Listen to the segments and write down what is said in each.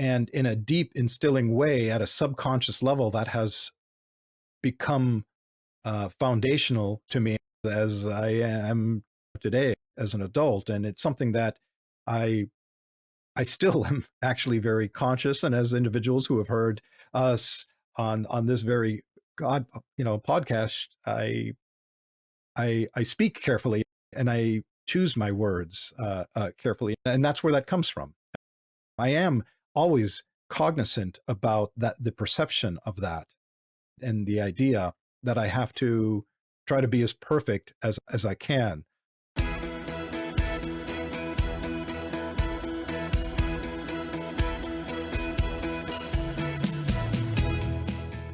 And in a deep instilling way at a subconscious level that has become foundational to me as I am today as an adult. And it's something that I still am actually very conscious. And as individuals who have heard us on this very podcast, I speak carefully and I choose my words carefully, and that's where that comes from. I am always cognizant about the perception of that, and the idea that I have to try to be as perfect as I can.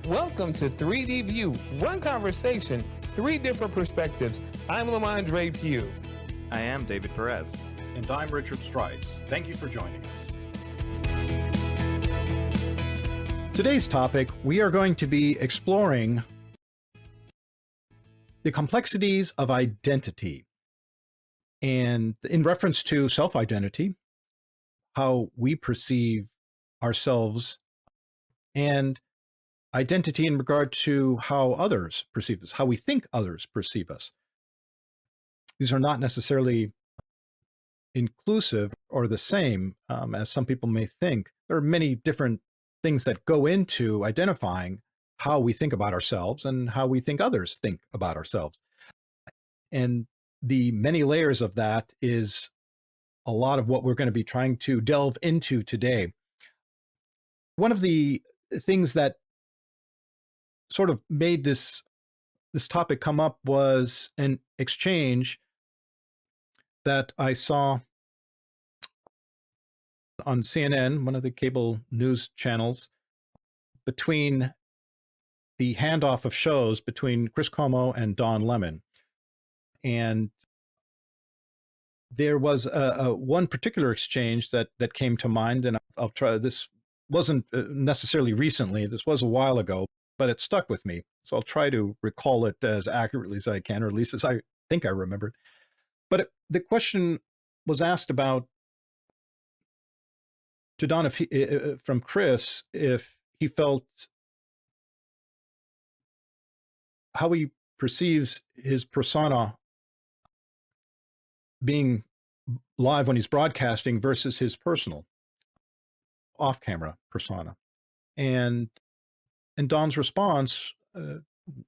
Welcome to 3D View, one conversation, three different perspectives. I'm Lamondre Pugh. I am David Perez. And I'm Richard Strice. Thank you for joining us. Today's topic, we are going to be exploring the complexities of identity, and in reference to self-identity, how we perceive ourselves, and identity in regard to how others perceive us, how we think others perceive us. These are not necessarily inclusive or the same as some people may think. There are many different things that go into identifying how we think about ourselves and how we think others think about ourselves. And the many layers of that is a lot of what we're going to be trying to delve into today. One of the things that sort of made this topic come up was an exchange that I saw on CNN, one of the cable news channels, between the handoff of shows between Chris Cuomo and Don Lemon. And there was a one particular exchange that came to mind, and I'll try. This wasn't necessarily recently. This was a while ago, but it stuck with me. So I'll try to recall it as accurately as I can, or at least as I think I remembered. But the question was asked about to Don from Chris, if he felt how he perceives his persona being live when he's broadcasting versus his personal off-camera persona. And Don's response,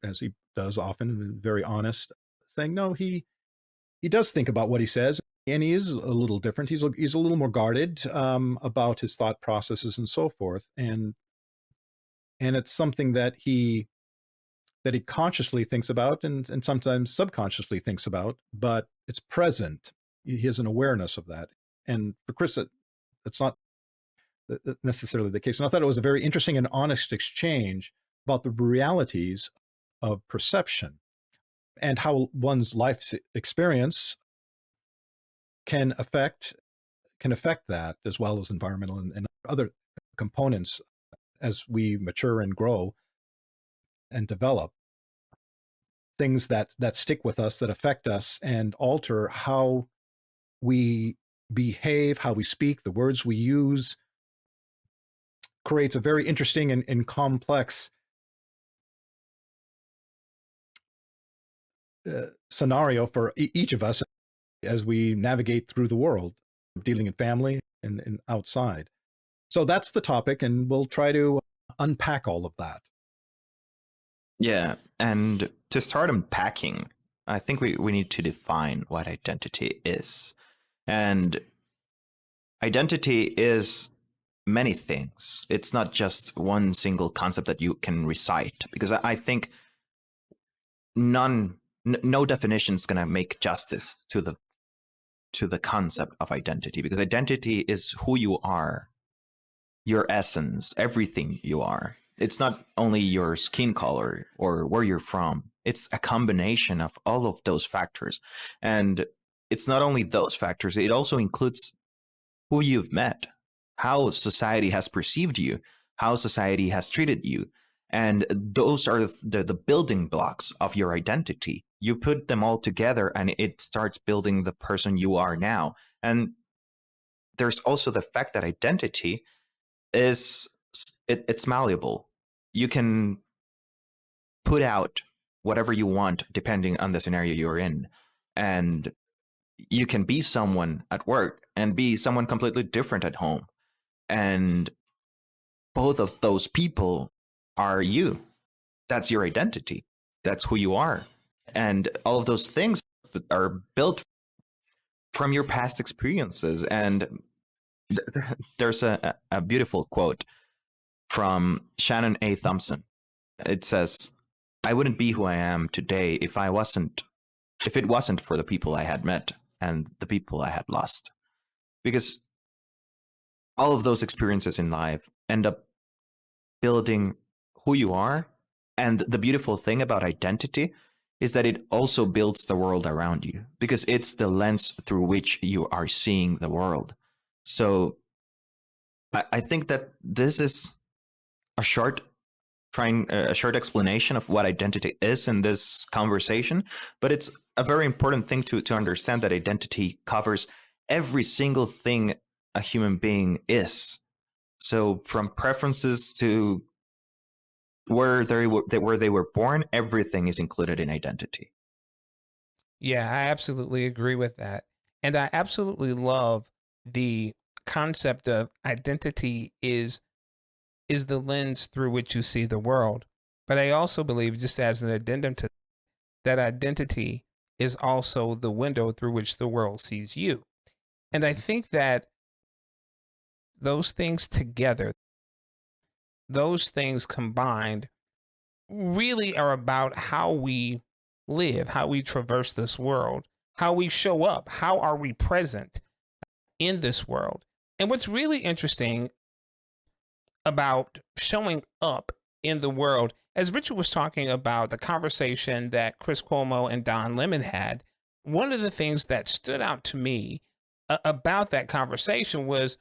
as he does often, very honest, saying, no, he does think about what he says, and he is a little different. He's a little more guarded about his thought processes and so forth. And it's something that he consciously thinks about and sometimes subconsciously thinks about, but it's present. He has an awareness of that. And for Chris, it's not necessarily the case. And I thought it was a very interesting and honest exchange about the realities of perception and how one's life experience can affect that, as well as environmental and other components as we mature and grow and develop. Things that stick with us, that affect us and alter how we behave, how we speak, the words we use, creates a very interesting and complex scenario for each of us as we navigate through the world, dealing in family and outside. So that's the topic, and we'll try to unpack all of that. Yeah, and to start unpacking, I think we need to define what identity is. And identity is many things. It's not just one single concept that you can recite, because I think no definition is going to make justice to the concept of identity, because identity is who you are, your essence, everything you are. It's not only your skin color or where you're from. It's a combination of all of those factors. And it's not only those factors, it also includes who you've met, how society has perceived you, how society has treated you. And those are the building blocks of your identity. You put them all together and it starts building the person you are now. And there's also the fact that identity it's malleable. You can put out whatever you want depending on the scenario you're in, and you can be someone at work and be someone completely different at home, and both of those people are you. That's your identity. That's who you are. And all of those things are built from your past experiences. And there's a beautiful quote from Shannon A. Thompson. It says, "I wouldn't be who I am today if it wasn't for the people I had met and the people I had lost." Because all of those experiences in life end up building who you are. And the beautiful thing about identity is that it also builds the world around you, because it's the lens through which you are seeing the world. So I think that this is a short a short explanation of what identity is in this conversation, but it's a very important thing to understand that identity covers every single thing a human being is. So from preferences to where they were born, everything is included in identity. Yeah, I absolutely agree with that. And I absolutely love the concept of identity is the lens through which you see the world. But I also believe, just as an addendum to that, identity is also the window through which the world sees you. And I think that those things together, those things combined, really are about how we live, how we traverse this world, how we show up, how are we present in this world. And what's really interesting about showing up in the world, as Richard was talking about the conversation that Chris Cuomo and Don Lemon had, one of the things that stood out to me about that conversation was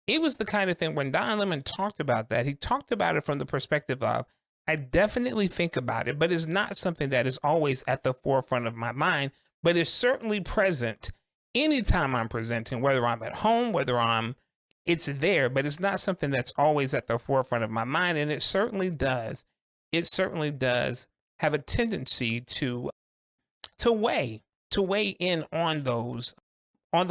it was the kind of thing when Don Lemon talked about that, he talked about it from the perspective of, I definitely think about it, but it's not something that is always at the forefront of my mind, but it's certainly present anytime I'm presenting, whether I'm at home, it's there, but it's not something that's always at the forefront of my mind. And it certainly does have a tendency to weigh, to weigh in on those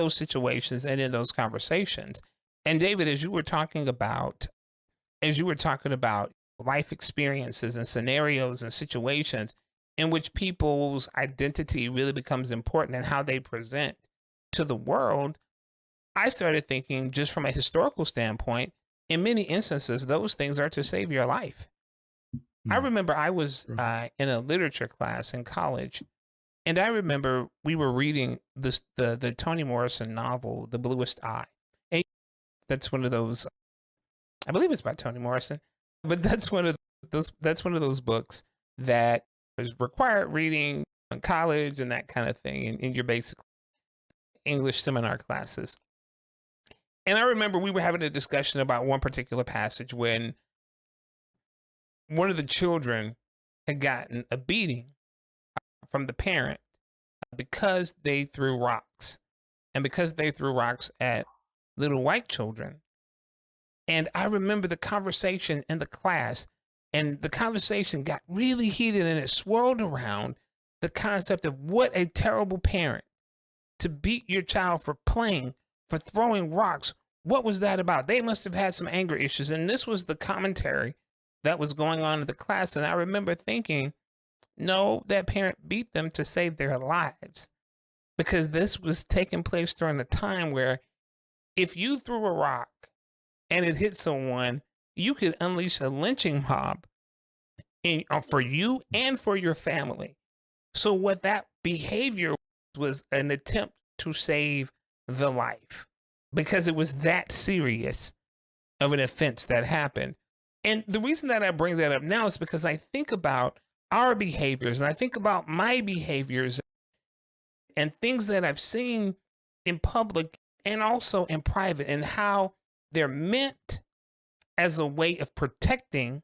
situations and in those conversations. And David, as you were talking about life experiences and scenarios and situations in which people's identity really becomes important and how they present to the world, I started thinking, just from a historical standpoint, in many instances, those things are to save your life. I remember I was in a literature class in college, and I remember we were reading the Toni Morrison novel, The Bluest Eye. And that's one of those, I believe it's by Toni Morrison, but that's one of those books that is required reading in college and that kind of thing in your basic English seminar classes. And I remember we were having a discussion about one particular passage when one of the children had gotten a beating from the parent because they threw rocks, and because they threw rocks at little white children. And I remember the conversation in the class, and the conversation got really heated, and it swirled around the concept of what a terrible parent to beat your child for throwing rocks. What was that about? They must have had some anger issues. And this was the commentary that was going on in the class. And I remember thinking, no, that parent beat them to save their lives, because this was taking place during a time where if you threw a rock and it hit someone, you could unleash a lynching mob for you and for your family. So what that behavior was an attempt to save the life, because it was that serious of an offense that happened. And the reason that I bring that up now is because I think about our behaviors, and I think about my behaviors and things that I've seen in public and also in private, and how they're meant as a way of protecting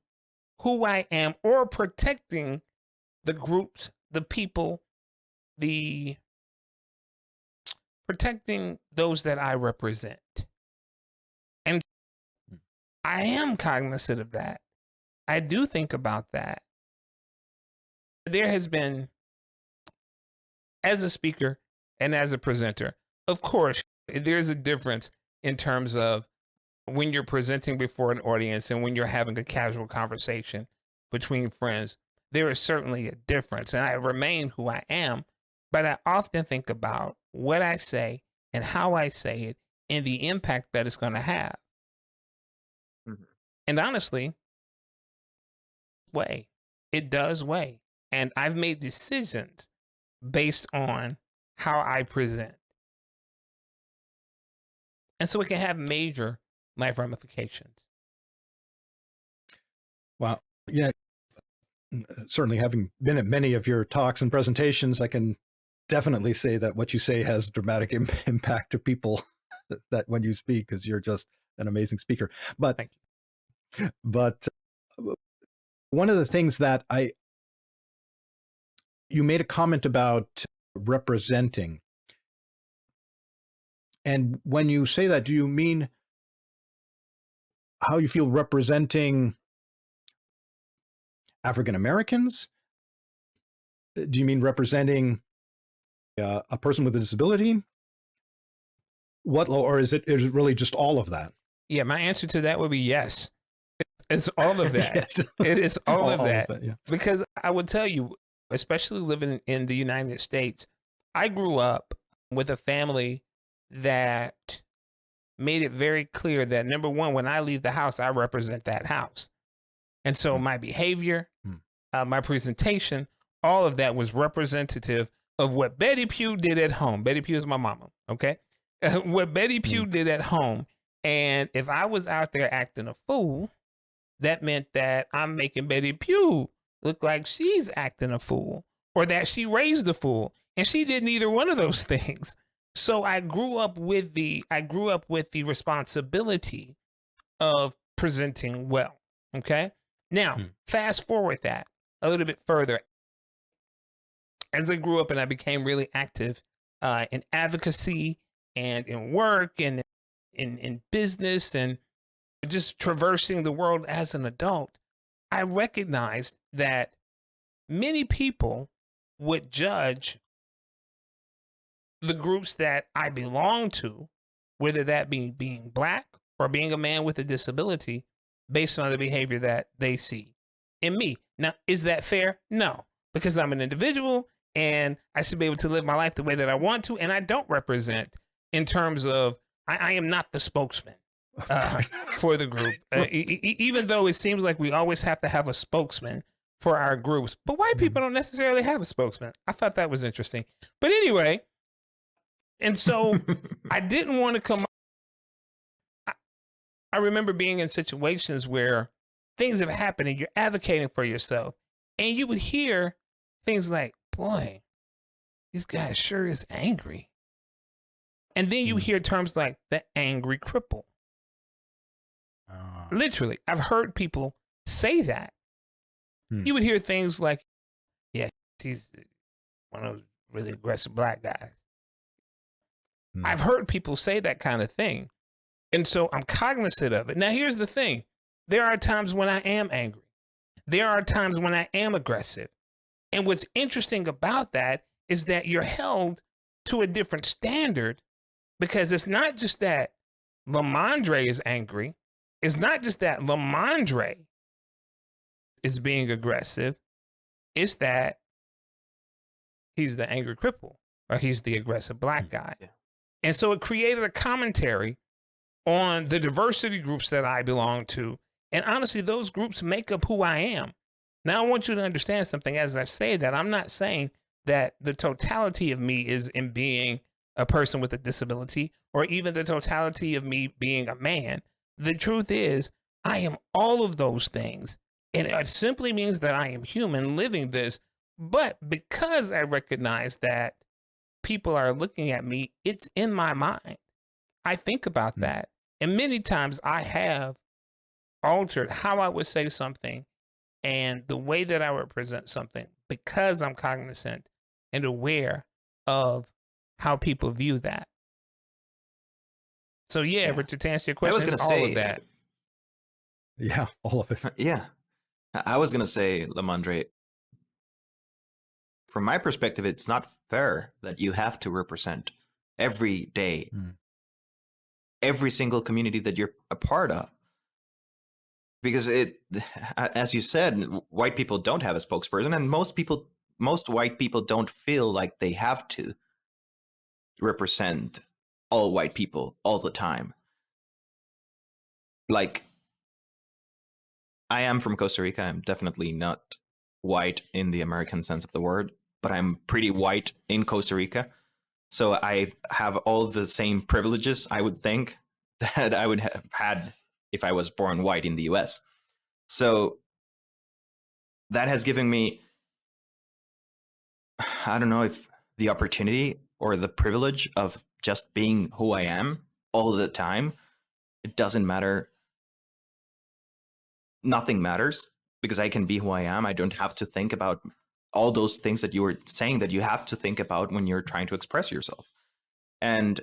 who I am, or protecting the groups, the people, protecting those that I represent. And I am cognizant of that. I do think about that. There has been, as a speaker and as a presenter, of course, there's a difference in terms of when you're presenting before an audience and when you're having a casual conversation between friends. There is certainly a difference, and I remain who I am, but I often think about what I say and how I say it and the impact that it's going to have. Mhm. And honestly, it does weigh. And I've made decisions based on how I present. And so it can have major life ramifications. Wow. Yeah. Certainly, having been at many of your talks and presentations, I can definitely say that what you say has dramatic impact to people that when you speak, because you're just an amazing speaker. But, Thank but one of the things that you made a comment about representing. And when you say that, do you mean how you feel representing African Americans? Do you mean representing a person with a disability? Or is it really just all of that? Yeah, my answer to that would be yes. It's all of that. Yes. It is all of All that. yeah. Because I would tell you, especially living in the United States, I grew up with a family that made it very clear that, number one, when I leave the house, I represent that house. And so my behavior, my presentation, all of that was representative of what Betty Pugh did at home. Betty Pugh is my mama, okay? What Betty Pugh did at home. And if I was out there acting a fool, that meant that I'm making Betty Pugh look like she's acting a fool or that she raised a fool. And she did neither one of those things. So I grew up with the responsibility of presenting well. Okay. Now, fast forward that a little bit further. As I grew up and I became really active in advocacy and in work and in business and just traversing the world as an adult, I recognized that many people would judge the groups that I belong to, whether that be being Black or being a man with a disability, based on the behavior that they see in me. Now, is that fair? No, because I'm an individual and I should be able to live my life the way that I want to. And I don't represent in terms of, I am not the spokesman for the group, even though it seems like we always have to have a spokesman for our groups. But white people don't necessarily have a spokesman. I thought that was interesting. But anyway, and so I didn't want to come. I remember being in situations where things have happened and you're advocating for yourself. And you would hear things like, boy, this guy sure is angry. And then you hear terms like the angry cripple. Literally, I've heard people say that. You would hear things like, yeah, he's one of those really aggressive Black guys. I've heard people say that kind of thing. And so I'm cognizant of it. Now, here's the thing. There are times when I am angry. There are times when I am aggressive. And what's interesting about that is that you're held to a different standard, because it's not just that Lamondre is angry. It's not just that Lamondre is being aggressive. It's that he's the angry cripple or he's the aggressive Black guy. Yeah. And so it created a commentary on the diversity groups that I belong to. And honestly, those groups make up who I am. Now, I want you to understand something as I say that. I'm not saying that the totality of me is in being a person with a disability or even the totality of me being a man. The truth is, I am all of those things. And it simply means that I am human living this. But because I recognize that people are looking at me, it's in my mind. I think about that. And many times I have altered how I would say something and the way that I would present something because I'm cognizant and aware of how people view that. So yeah, Richard, to answer your question, it's all of that. Yeah, all of it. Yeah. I was going to say, Lamondre, from my perspective, it's not fair that you have to represent every day, Mm. every single community that you're a part of. Because as you said, white people don't have a spokesperson, and most white people don't feel like they have to represent all white people all the time. Like, I am from Costa Rica. I'm definitely not white in the American sense of the word, but I'm pretty white in Costa Rica. So I have all the same privileges, I would think, that I would have had if I was born white in the US. So that has given me, I don't know if the opportunity or the privilege of just being who I am all the time. It doesn't matter. Nothing matters because I can be who I am. I don't have to think about all those things that you were saying that you have to think about when you're trying to express yourself. And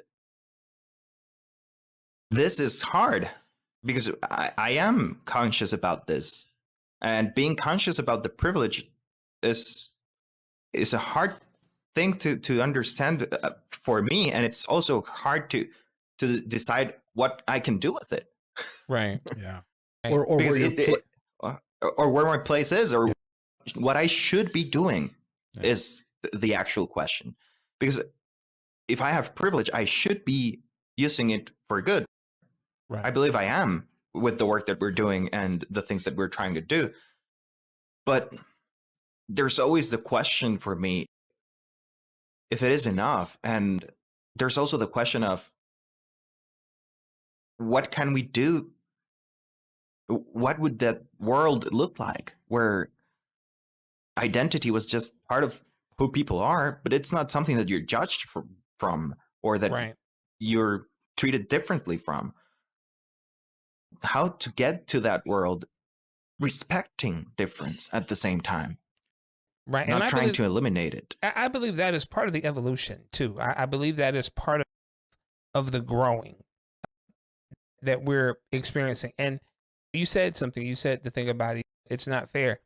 this is hard because I am conscious about this. And being conscious about the privilege is a hard thing to understand for me, and it's also hard to decide what I can do with it. Right. Yeah. Right. Or Because where you're or where my place is, or what I should be doing Yeah. is the actual question. Because if I have privilege, I should be using it for good. Right. I believe I am with the work that we're doing and the things that we're trying to do. But there's always the question for me if it is enough. And there's also the question of what can we do? What would that world look like where identity was just part of who people are, but it's not something that you're judged from or that Right. you're treated differently from? How to get to that world respecting difference at the same time, Right. And not I trying believe to eliminate it. I believe that is part of the evolution too. I believe that is part of the growing that we're experiencing. And you said something. You said the thing about it, it's not fair.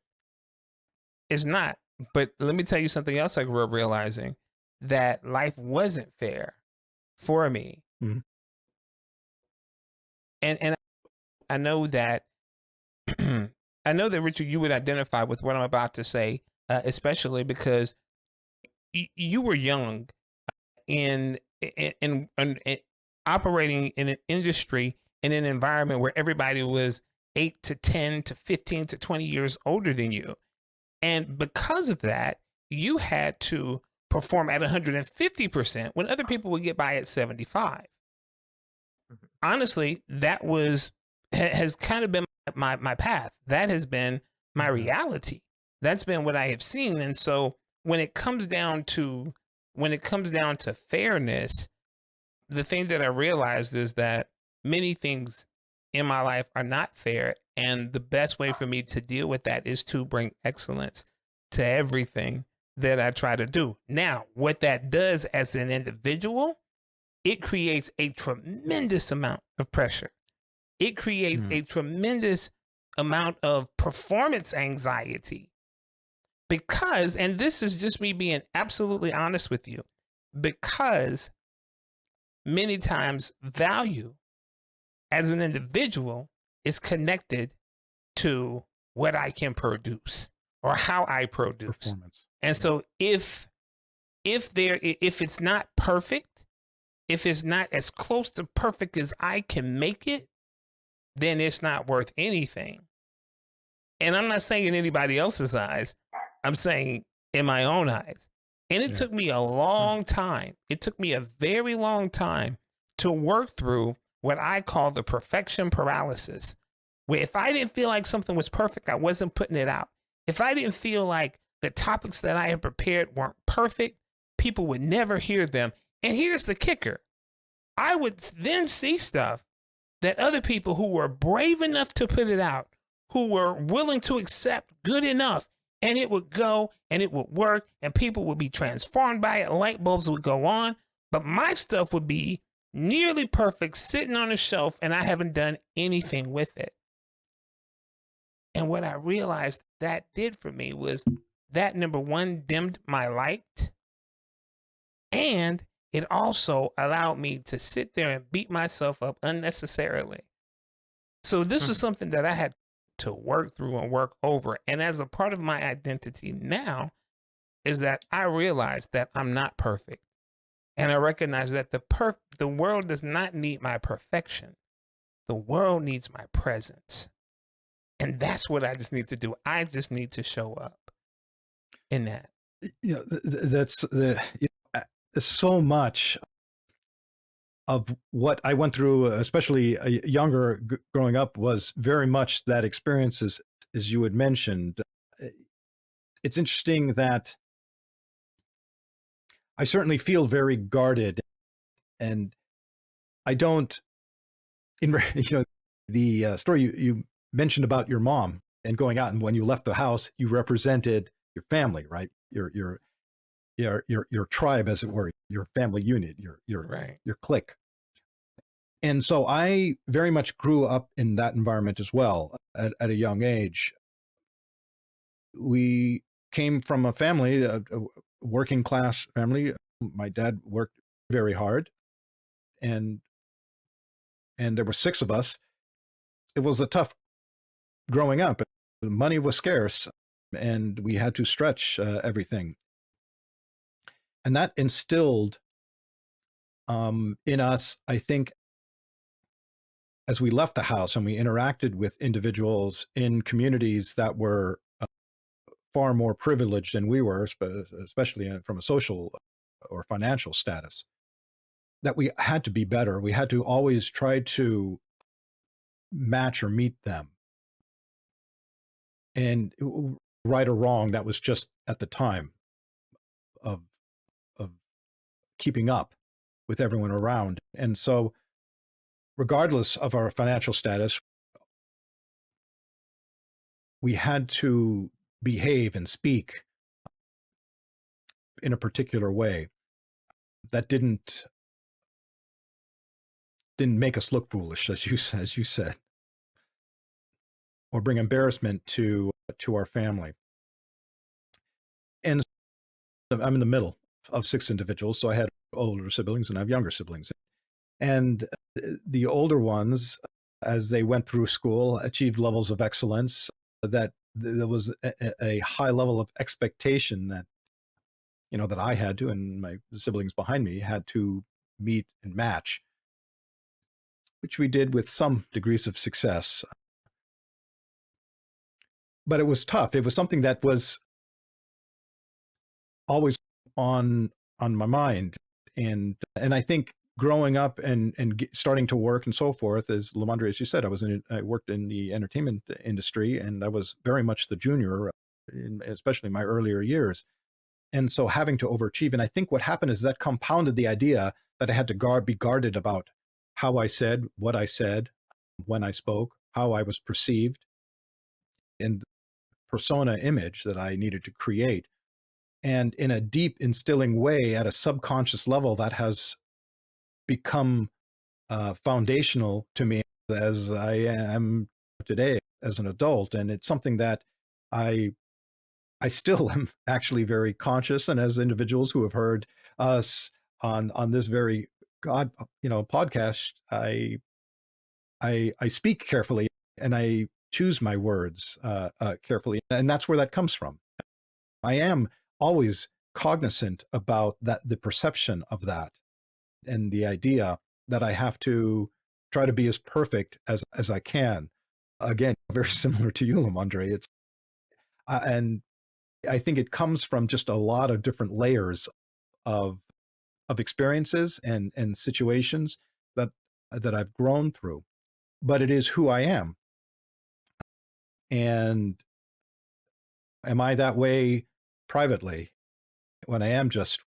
It's not. But let me tell you something else I grew up realizing, that life wasn't fair for me. Mhm. And I know that I know that Richard, you would identify with what I'm about to say, especially because you were young in operating in an industry in an environment where everybody was 8 to 10 to 15 to 20 years older than you. And because of that, you had to perform at 150% when other people would get by at 75. Honestly, that has kind of been my path. That has been my Mhm. reality. That's been what I have seen. And so when it comes down to fairness, the thing that I realized is that many things in my life are not fair. And the best way for me to deal with that is to bring excellence to everything that I try to do. Now, what that does as an individual, it creates a tremendous amount of pressure. It creates Mm. a tremendous amount of performance anxiety because, and this is just me being absolutely honest with you, because many times value as an individual is connected to what I can produce or how I produce. Performance. And so if it's not perfect, if it's not as close to perfect as I can make it, then it's not worth anything. And I'm not saying in anybody else's eyes, I'm saying in my own eyes. And it Yeah. took me a long time. It took me a very long time to work through what I call the perfection paralysis, where if I didn't feel like something was perfect, I wasn't putting it out. If I didn't feel like the topics that I had prepared weren't perfect, people would never hear them. And here's the kicker. I would then see stuff that other people who were brave enough to put it out, who were willing to accept good enough, and it would go and it would work and people would be transformed by it. Light bulbs would go on, but my stuff would be nearly perfect sitting on a shelf and I haven't done anything with it. And what I realized that did for me was that, number one, dimmed my light, and it also allowed me to sit there and beat myself up unnecessarily. So this is Mhm. something that I had to work through and work over. And as a part of my identity now is that I realize that I'm not perfect. And I recognize that the world does not need my perfection. The world needs my presence. And that's what I just need to do. I just need to show up in that. That's the so much of what I went through, especially younger growing up, was very much that experience, as you had mentioned. It's interesting that I certainly feel very guarded, and I don't. The story you mentioned about your mom and going out, and when you left the house, you represented your family, right? Your tribe, as it were, your family unit, Right. your clique. And so I very much grew up in that environment as well at a young age. We came from a family, a working class family. My dad worked very hard, and there were six of us. It was a tough growing up. The money was scarce, and we had to stretch everything. And that instilled in us, I think, as we left the house and we interacted with individuals in communities that were far more privileged than we were, especially from a social or financial status, that we had to be better. We had to always try to match or meet them. And right or wrong, that was just at the time of of keeping up with everyone around. And so, regardless of our financial status, we had to behave and speak in a particular way that didn't make us look foolish, as you said, or bring embarrassment to our family. And I'm in the middle of six individuals, so I had older siblings and I have younger siblings. And the older ones, as they went through school, achieved levels of excellence that there was a high level of expectation that that I had to, and my siblings behind me had to meet and match, which we did with some degrees of success. But it was tough. It was something that was always on my mind, and I think growing up and starting to work and so forth, as Lamondre, as you said, I worked in the entertainment industry, and I was very much the junior, especially in my earlier years. And so having to overachieve, and I think what happened is that compounded the idea that I had to be guarded about how I said, what I said, when I spoke, how I was perceived, and the persona image that I needed to create. And in a deep instilling way at a subconscious level, that has become foundational to me as I am today as an adult. And it's something that I still am actually very conscious. And as individuals who have heard us on this very podcast, I speak carefully and I choose my words carefully, and that's where that comes from. I am always cognizant about the perception of that, and the idea that I have to try to be as perfect as I can. Again, very similar to you, Lamondre. It's and I think it comes from just a lot of different layers of experiences and situations that I've grown through. But it is who I am. And am I that way privately when I am just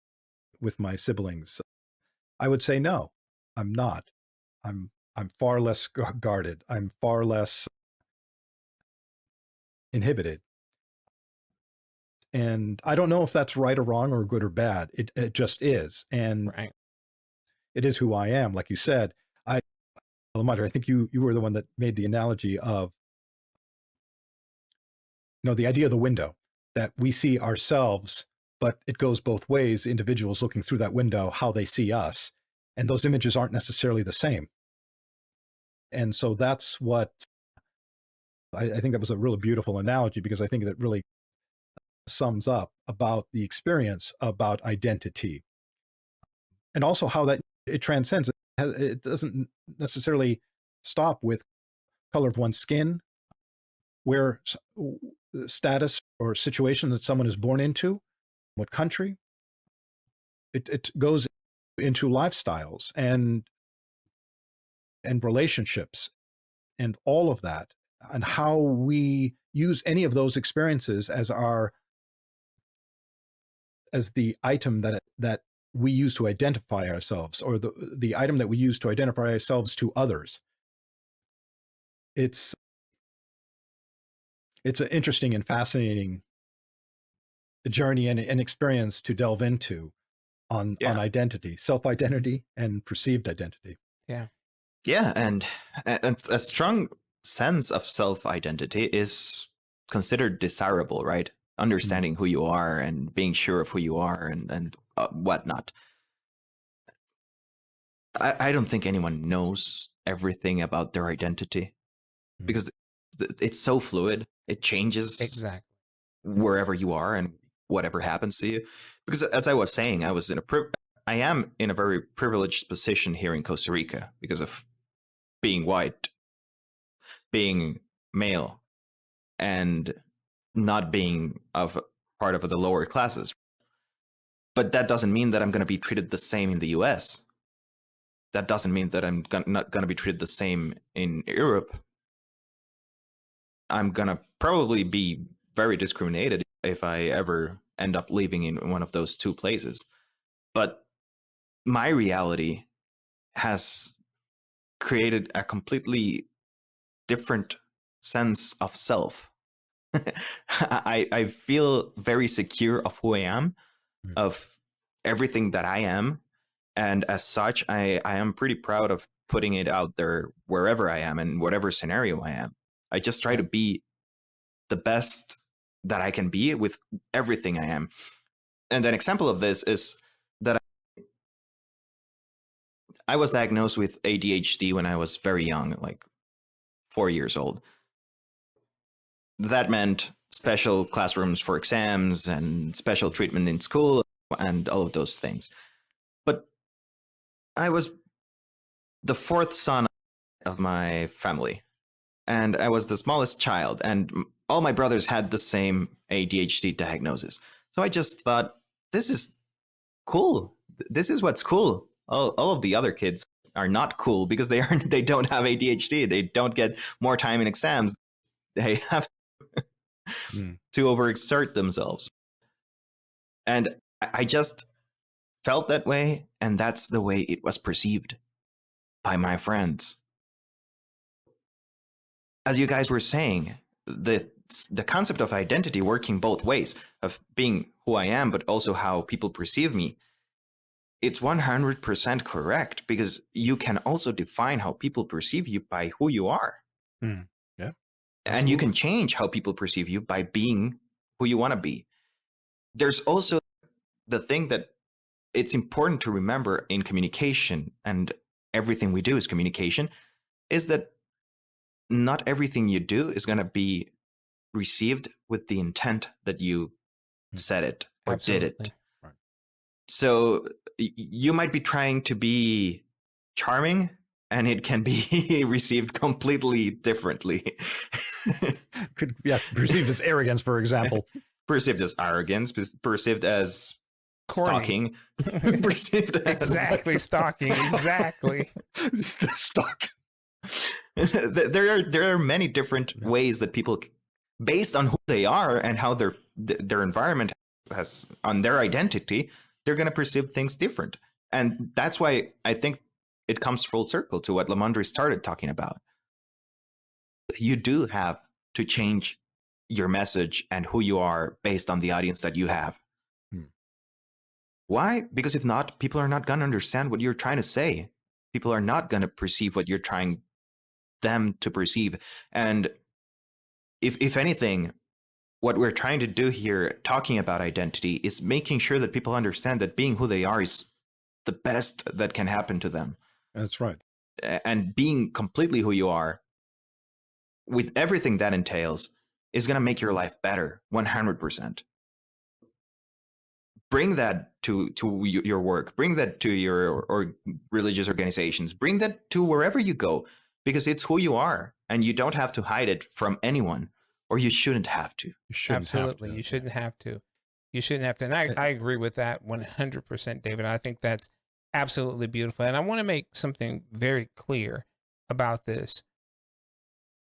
with my siblings? I would say no, I'm not. I'm far less guarded. I'm far less inhibited. And I don't know if that's right or wrong or good or bad. It just is. And Right. it is who I am. Like you said, Lamondre, I think you were the one that made the analogy of the idea of the window, that we see ourselves, but it goes both ways. Individuals looking through that window, how they see us, and those images aren't necessarily the same. And so that's what I think that was a really beautiful analogy, because I think that really sums up about the experience about identity, and also how that it transcends. It doesn't necessarily stop with color of one's skin, where status or situation that someone is born into, what country. It goes into lifestyles and relationships and all of that, and how we use any of those experiences as the item that we use to identify ourselves, or the item that we use to identify ourselves to others. It's an interesting and fascinating journey and experience to delve into on identity, self-identity, and perceived identity. Yeah, and a strong sense of self-identity is considered desirable, right? Understanding who you are and being sure of who you are and whatnot. I don't think anyone knows everything about their identity, because it's so fluid. It changes Exactly. wherever you are and whatever happens to you. Because as I was saying, I am in a very privileged position here in Costa Rica because of being white, being male, and not being of part of the lower classes. But that doesn't mean that I'm going to be treated the same in the US. That doesn't mean that I'm not going to be treated the same in Europe. I'm going to probably be very discriminated if I ever end up living in one of those two places. But my reality has created a completely different sense of self. I feel very secure of who I am, of everything that I am. And as such, I am pretty proud of putting it out there wherever I am and whatever scenario I am. I just try to be the best that I can be with everything I am. And an example of this is that I was diagnosed with ADHD when I was very young, like 4 years old. That meant special classrooms for exams and special treatment in school and all of those things. But I was the fourth son of my family, and I was the smallest child, and all my brothers had the same ADHD diagnosis. So I just thought, this is cool. This is what's cool. All of the other kids are not cool because they don't have ADHD. They don't get more time in exams. They have to overexert themselves. And I just felt that way, and that's the way it was perceived by my friends. As you guys were saying, the concept of identity working both ways, of being who I am, but also how people perceive me, it's 100% correct, because you can also define how people perceive you by who you are. Yeah. And you can change how people perceive you by being who you want to be. There's also the thing that it's important to remember in communication, and everything we do is communication, is that not everything you do is going to be received with the intent that you said it or Absolutely. did it. Right. So you might be trying to be charming, and it can be received completely differently. Could perceived as arrogance, for example. Perceived as arrogance, perceived as corny. Stalking. Perceived as exactly stalking. Exactly. Stalk. There are many different ways that people, based on who they are and how their environment has on their identity, they're going to perceive things different. And that's why I think it comes full circle to what Lamondre started talking about. You do have to change your message and who you are based on the audience that you have. Why? Because if not, people are not going to understand what you're trying to say. People are not going to perceive what you're trying them to perceive. And if anything, what we're trying to do here, talking about identity, is making sure that people understand that being who they are is the best that can happen to them. That's right. And being completely who you are, with everything that entails, is going to make your life better 100%. Bring that to your work, bring that to your or religious organizations, bring that to wherever you go, because it's who you are, and you don't have to hide it from anyone, or you shouldn't have to. You shouldn't Absolutely. have to. You shouldn't have to. You shouldn't have to. And I agree with that 100%, David. I think that's absolutely beautiful. And I want to make something very clear about this.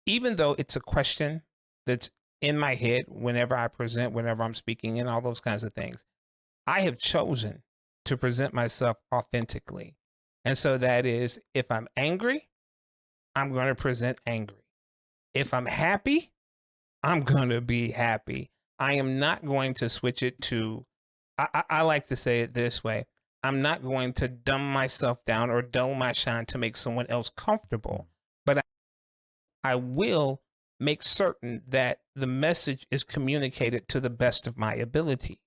Even though it's a question that's in my head whenever I present, whenever I'm speaking, and all those kinds of things, I have chosen to present myself authentically. And so that is, if I'm angry, I'm going to present angry. If I'm happy, I'm going to be happy. I am not going to switch it to, I like to say it this way. I'm not going to dumb myself down or dull my shine to make someone else comfortable. But I will make certain that the message is communicated to the best of my ability.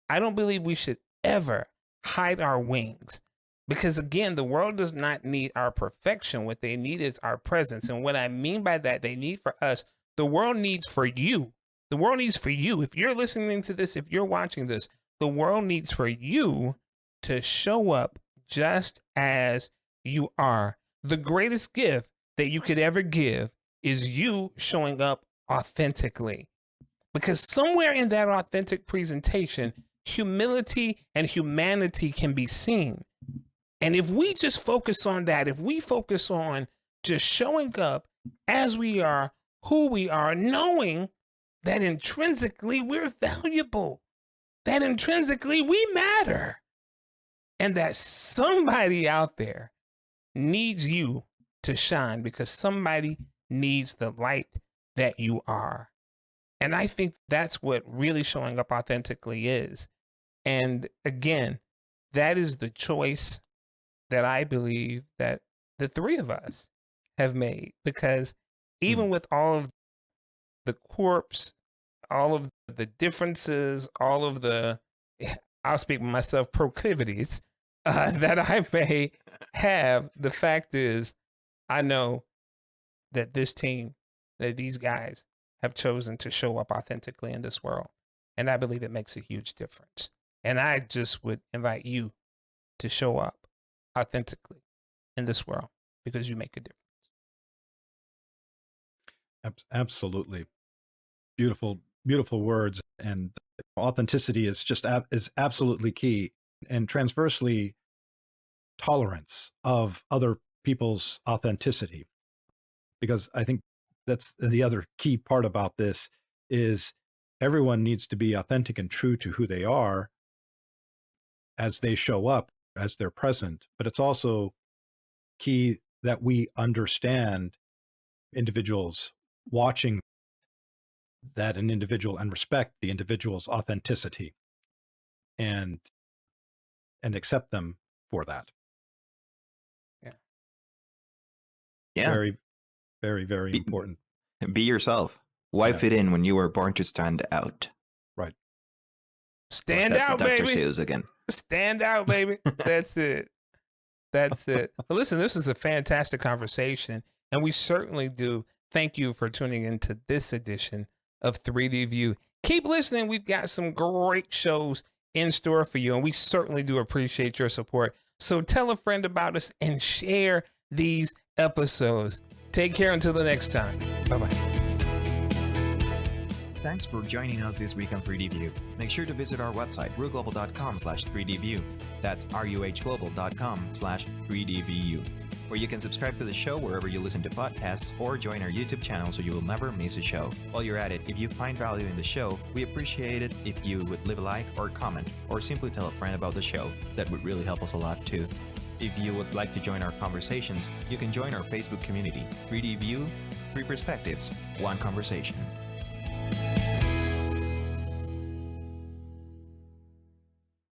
I don't believe we should ever hide our wings, because again, the world does not need our perfection. What they need is our presence. And what I mean by that, they need for us, the world needs for you. The world needs for you. If you're listening to this, if you're watching this, the world needs for you to show up just as you are. The greatest gift that you could ever give is you showing up authentically. Because somewhere in that authentic presentation, humility and humanity can be seen. And if we just focus on that, if we focus on just showing up as we are, who we are, knowing that intrinsically we're valuable, that intrinsically we matter, and that somebody out there needs you to shine because somebody needs the light that you are. And I think that's what really showing up authentically is. And again, that is the choice that I believe that the three of us have made, because even with all of the quirks, all of the differences, all of the, I'll speak for myself, proclivities that I may have, the fact is, I know that this team, that these guys have chosen to show up authentically in this world. And I believe it makes a huge difference. And I just would invite you to show up authentically in this world, because you make a difference. Absolutely. Beautiful, beautiful words. And authenticity is just is absolutely key. And transversely, tolerance of other people's authenticity. Because I think that's the other key part about this is everyone needs to be authentic and true to who they are as they show up, as they're present. But it's also key that we understand individuals watching that an individual and respect the individual's authenticity and accept them for that. Yeah. Very, very, very important. Be yourself. Why fit in when you were born to stand out? Right. Stand That's out, Dr. baby. Seuss again. Stand out, baby. That's it. That's it. But listen, this is a fantastic conversation, and we certainly do thank you for tuning into this edition of 3D View. Keep listening. We've got some great shows in store for you, and we certainly do appreciate your support. So tell a friend about us and share these episodes. Take care until the next time. Bye-bye. Thanks for joining us this week on 3D View. Make sure to visit our website, ruglobal.com/3dview. That's ruhglobal.com/3dvu, where you can subscribe to the show wherever you listen to podcasts, or join our YouTube channel so you will never miss a show. While you're at it, if you find value in the show, we appreciate it if you would leave a like or comment, or simply tell a friend about the show. That would really help us a lot too. If you would like to join our conversations, you can join our Facebook community, 3D View, 3 Perspectives, 1 Conversation.